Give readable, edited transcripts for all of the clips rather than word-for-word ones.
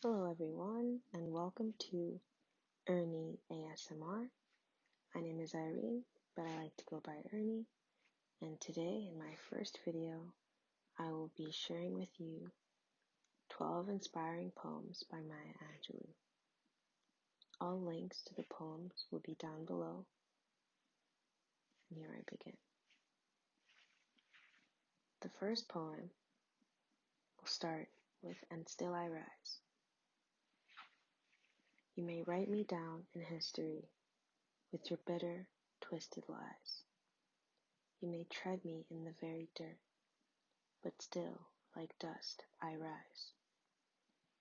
Hello everyone and welcome to ErnieASMR. My name is Irene, but I like to go by Ernie, and today in my first video I will be sharing with you 12 inspiring poems by Maya Angelou. All links to the poems will be down below, and here I begin. The first poem will start with "And Still I Rise." You may write me down in history with your bitter, twisted lies. You may tread me in the very dirt, but still, like dust, I rise.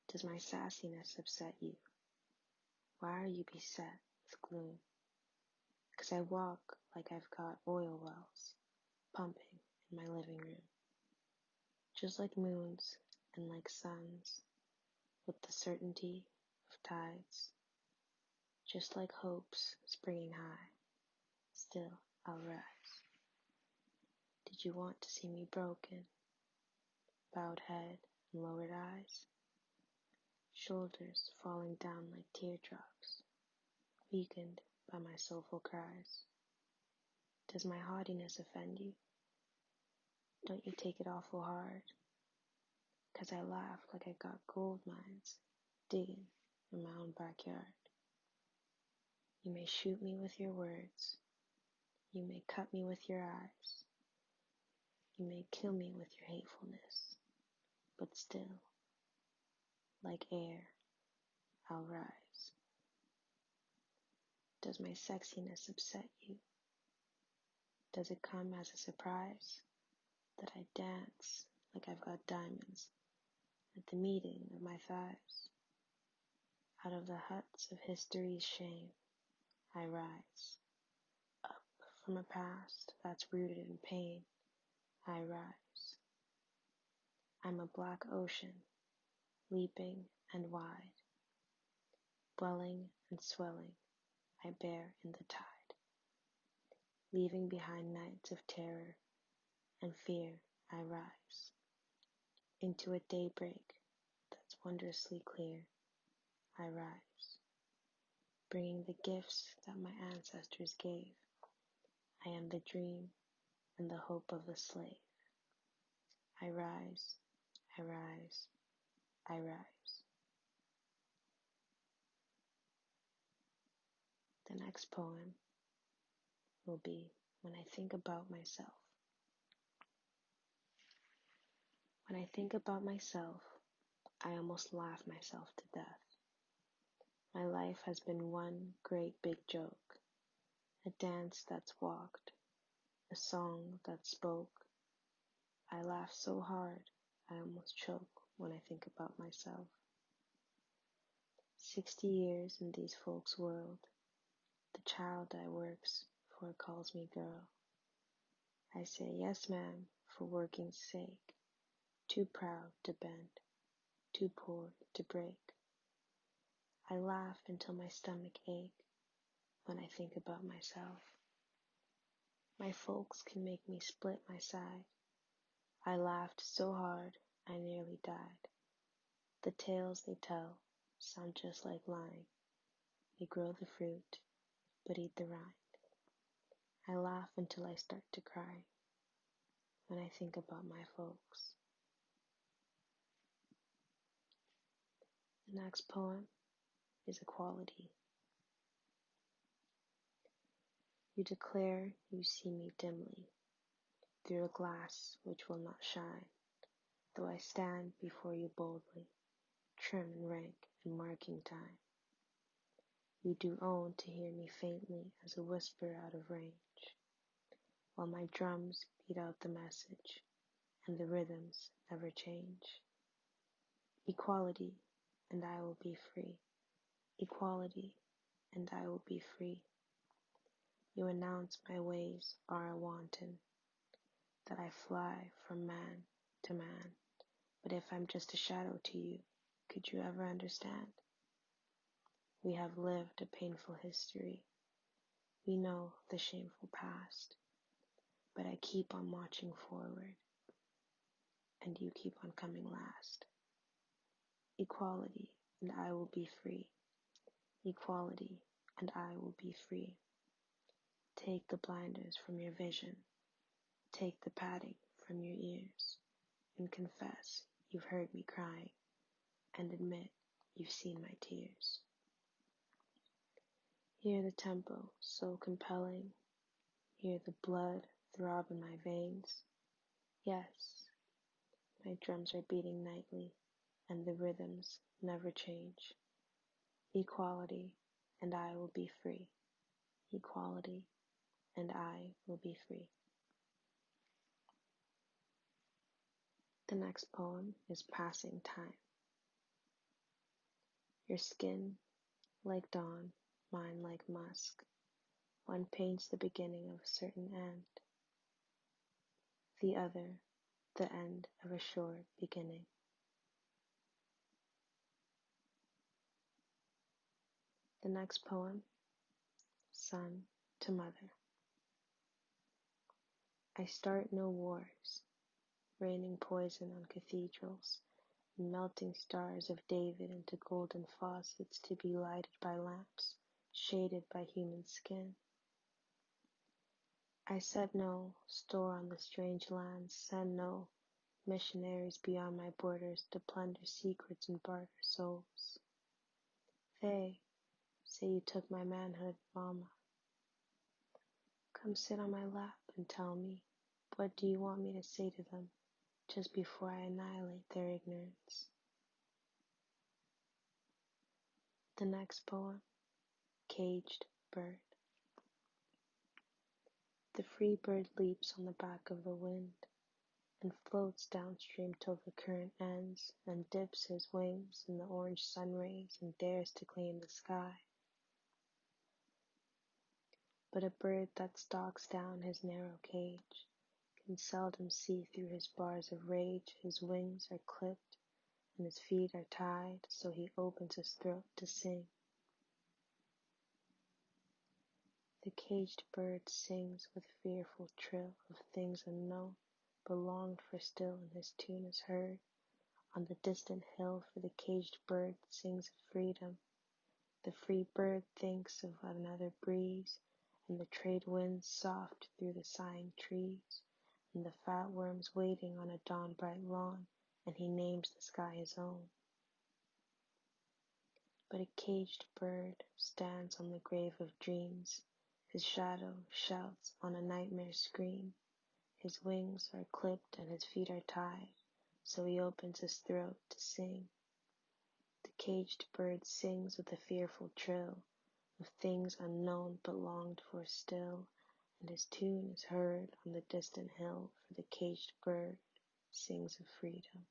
Does my sassiness upset you? Why are you beset with gloom? 'Cause I walk like I've got oil wells pumping in my living room, just like moons and like suns, with the certainty of tides, just like hopes springing high, still I'll rise. Did you want to see me broken, bowed head and lowered eyes, shoulders falling down like teardrops, weakened by my soulful cries? Does my haughtiness offend you? Don't you take it awful hard? 'Cause I laugh like I got gold mines digging in my own backyard. You may shoot me with your words. You may cut me with your eyes. You may kill me with your hatefulness. But still, like air, I'll rise. Does my sexiness upset you? Does it come as a surprise that I dance like I've got diamonds at the meeting of my thighs? Out of the huts of history's shame, I rise. Up from a past that's rooted in pain, I rise. I'm a black ocean, leaping and wide, welling and swelling, I bear in the tide. Leaving behind nights of terror and fear, I rise. Into a daybreak that's wondrously clear, I rise. Bringing the gifts that my ancestors gave, I am the dream and the hope of the slave. I rise, I rise, I rise. The next poem will be "When I Think About Myself." When I think about myself, I almost laugh myself to death. My life has been one great big joke, a dance that's walked, a song that spoke. I laugh so hard, I almost choke when I think about myself. 60 years in these folks' world, the child I works for calls me girl. I say yes ma'am for working's sake, too proud to bend, too poor to break. I laugh until my stomach ache when I think about myself. My folks can make me split my side. I laughed so hard I nearly died. The tales they tell sound just like lying. They grow the fruit, but eat the rind. I laugh until I start to cry when I think about my folks. The next poem is "Equality." You declare you see me dimly, through a glass which will not shine, though I stand before you boldly, trim in rank and marking time. You do own to hear me faintly as a whisper out of range, while my drums beat out the message, and the rhythms never change. Equality, and I will be free. Equality, and I will be free. You announce my ways are a wanton, that I fly from man to man. But if I'm just a shadow to you, could you ever understand? We have lived a painful history. We know the shameful past. But I keep on marching forward, and you keep on coming last. Equality, and I will be free. Equality, and I will be free. Take the blinders from your vision. Take the padding from your ears, and confess you've heard me crying, and admit you've seen my tears. Hear the tempo so compelling. Hear the blood throb in my veins. Yes, my drums are beating nightly, and the rhythms never change. Equality, and I will be free. Equality, and I will be free. The next poem is Passing Time. Your skin like dawn, mine like musk. One paints the beginning of a certain end, the other the end of a short beginning. The next poem, Son to Mother. I start no wars, raining poison on cathedrals, and melting stars of David into golden faucets to be lighted by lamps, shaded by human skin. I said no store on the strange lands, send no missionaries beyond my borders to plunder secrets and barter souls. They say you took my manhood, Mama. Come sit on my lap and tell me, what do you want me to say to them just before I annihilate their ignorance? The next poem, Caged Bird. The free bird leaps on the back of the wind and floats downstream till the current ends and dips his wings in the orange sun rays and dares to claim the sky. But a bird that stalks down his narrow cage can seldom see through his bars of rage. His wings are clipped and his feet are tied, so he opens his throat to sing. The caged bird sings with fearful trill of things unknown, but longed for still, and his tune is heard on the distant hill, for the caged bird sings of freedom. The free bird thinks of another breeze, and the trade winds soft through the sighing trees, and the fat worms waiting on a dawn-bright lawn, and he names the sky his own. But a caged bird stands on the grave of dreams, his shadow shouts on a nightmare scream, his wings are clipped and his feet are tied, so he opens his throat to sing. The caged bird sings with a fearful trill of things unknown but longed for still, and his tune is heard on the distant hill, for the caged bird sings of freedom.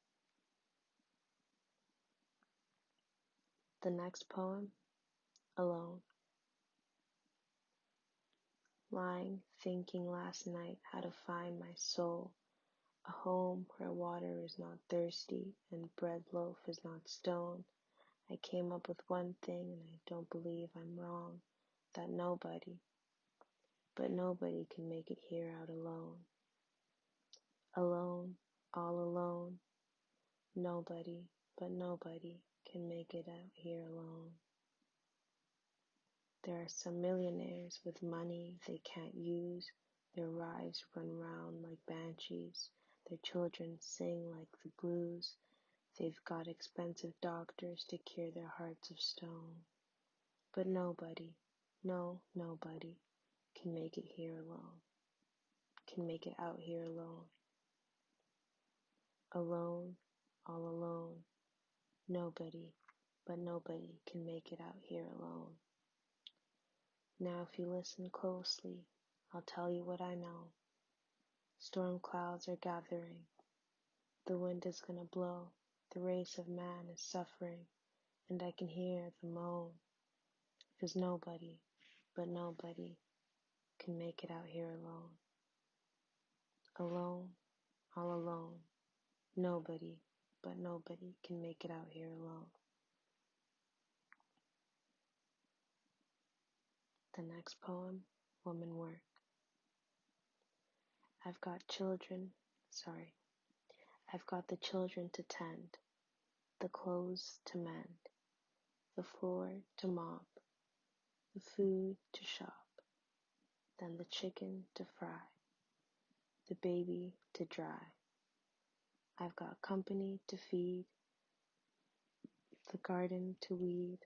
The next poem, Alone. Lying, thinking last night how to find my soul, a home where water is not thirsty and bread loaf is not stone, I came up with one thing, and I don't believe I'm wrong, that nobody, but nobody can make it here out alone. Alone, all alone, nobody, but nobody can make it out here alone. There are some millionaires with money they can't use, their wives run round like banshees, their children sing like the blues, they've got expensive doctors to cure their hearts of stone. But nobody, no, nobody can make it here alone, can make it out here alone. Alone, all alone, nobody, but nobody can make it out here alone. Now if you listen closely, I'll tell you what I know. Storm clouds are gathering. The wind is gonna blow. The race of man is suffering, and I can hear the moan. 'Cause nobody, but nobody, can make it out here alone. Alone, all alone, nobody, but nobody can make it out here alone. The next poem, Woman Work. I've got I've got the children to tend, the clothes to mend, the floor to mop, the food to shop, then the chicken to fry, the baby to dry. I've got company to feed, the garden to weed.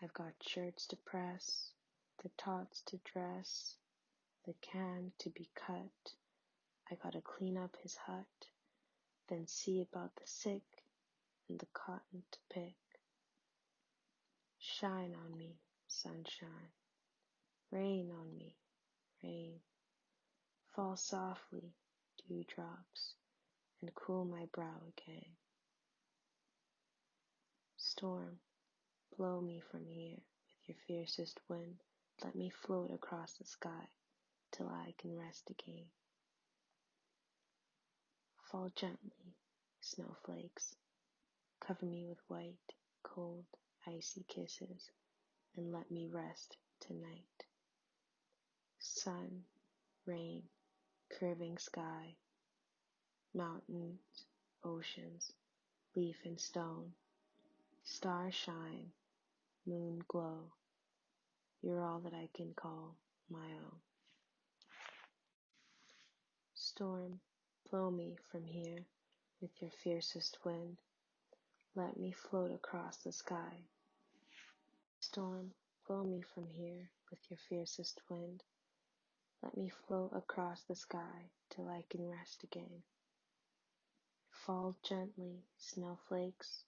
I've got shirts to press, the tots to dress, the can to be cut. I gotta clean up his hut, then see about the sick and the cotton to pick. Shine on me, sunshine. Rain on me, rain. Fall softly, dewdrops, and cool my brow again. Storm, blow me from here with your fiercest wind. Let me float across the sky till I can rest again. Fall gently, snowflakes. Cover me with white, cold, icy kisses, and let me rest tonight. Sun, rain, curving sky, mountains, oceans, leaf and stone, stars shine, moon glow. You're all that I can call my own. Storm, blow me from here with your fiercest wind. Let me float across the sky. Storm, blow me from here with your fiercest wind. Let me float across the sky till I can rest again. Fall gently, snowflakes.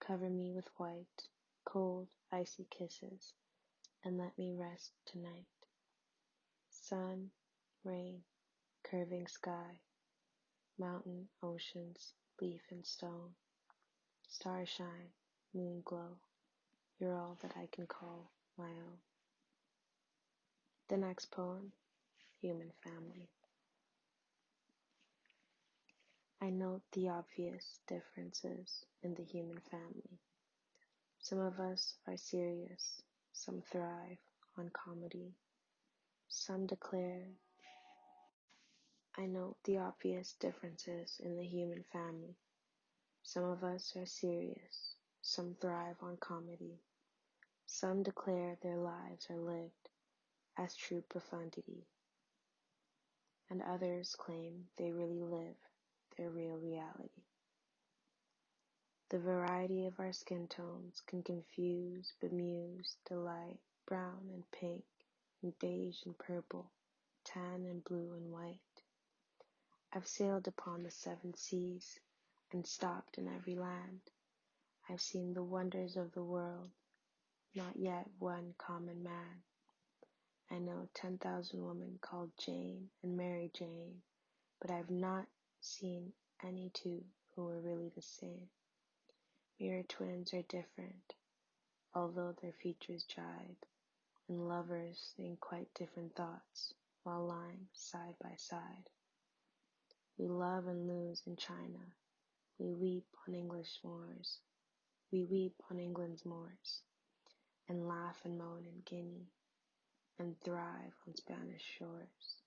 Cover me with white, cold, icy kisses, and let me rest tonight. Sun, rain, curving sky, mountain, oceans, leaf and stone, stars shine, moon glow. You're all that I can call my own. The next poem, Human Family. I note the obvious differences in the human family. Some of us are serious, some thrive on comedy, some declare. I note the obvious differences in the human family. Some of us are serious, some thrive on comedy, some declare their lives are lived as true profundity, and others claim they really live their real reality. The variety of our skin tones can confuse, bemuse, delight, brown and pink, and beige and purple, tan and blue and white. I've sailed upon the 7 seas and stopped in every land. I've seen the wonders of the world, not yet one common man. I know 10,000 women called Jane and Mary Jane, but I've not seen any two who are really the same. Mirror twins are different, although their features jibe, and lovers think quite different thoughts while lying side by side. We love and lose in China. We weep on English moors. We weep on England's moors, and laugh and moan in Guinea, and thrive on Spanish shores.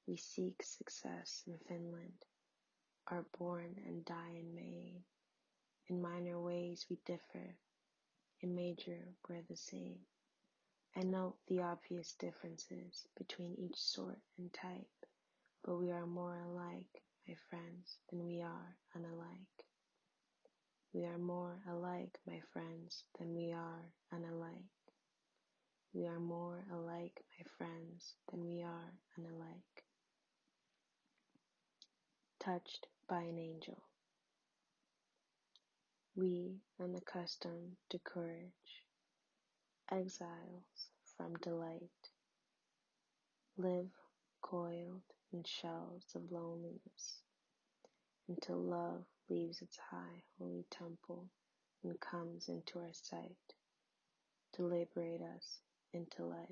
We seek success in Finland, are born and die in Maine. In minor ways we differ, in major we're the same. I note the obvious differences between each sort and type, but we are more alike, my friends, than we are unalike. We are more alike, my friends, than we are unalike. We are more alike, my friends, than we are unalike. Touched by an angel. We, unaccustomed to courage, exiles from delight, live coiled in shells of loneliness, until love leaves its high holy temple and comes into our sight to liberate us into life.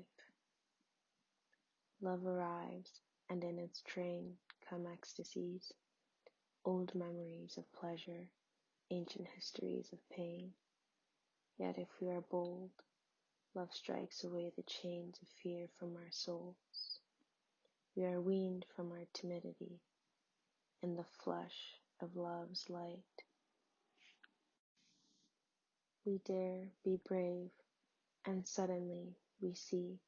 Love arrives, and in its train come ecstasies, old memories of pleasure, ancient histories of pain. Yet if we are bold, love strikes away the chains of fear from our souls. We are weaned from our timidity in the flush of love's light. We dare be brave, and suddenly we see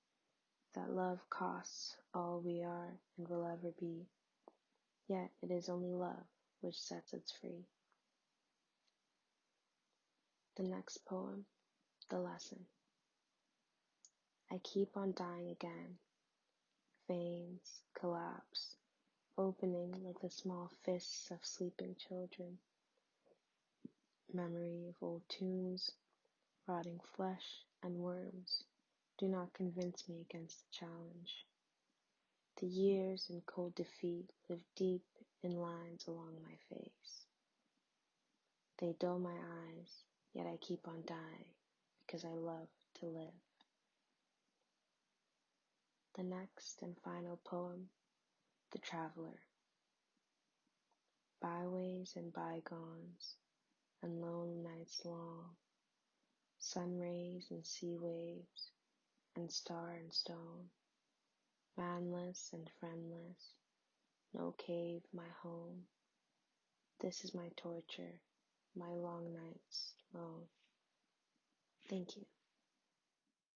that love costs all we are and will ever be. Yet it is only love which sets us free. The next poem, The Lesson. I keep on dying again. Veins collapse, opening like the small fists of sleeping children. Memory of old tunes, rotting flesh, and worms do not convince me against the challenge. The years and cold defeat live deep in lines along my face. They dull my eyes, yet I keep on dying because I love to live. The next and final poem, The Traveler. Byways and bygones, and lone nights long, sun rays and sea waves, and star and stone, manless and friendless, no cave my home. This is my torture, my long nights lone. Thank you.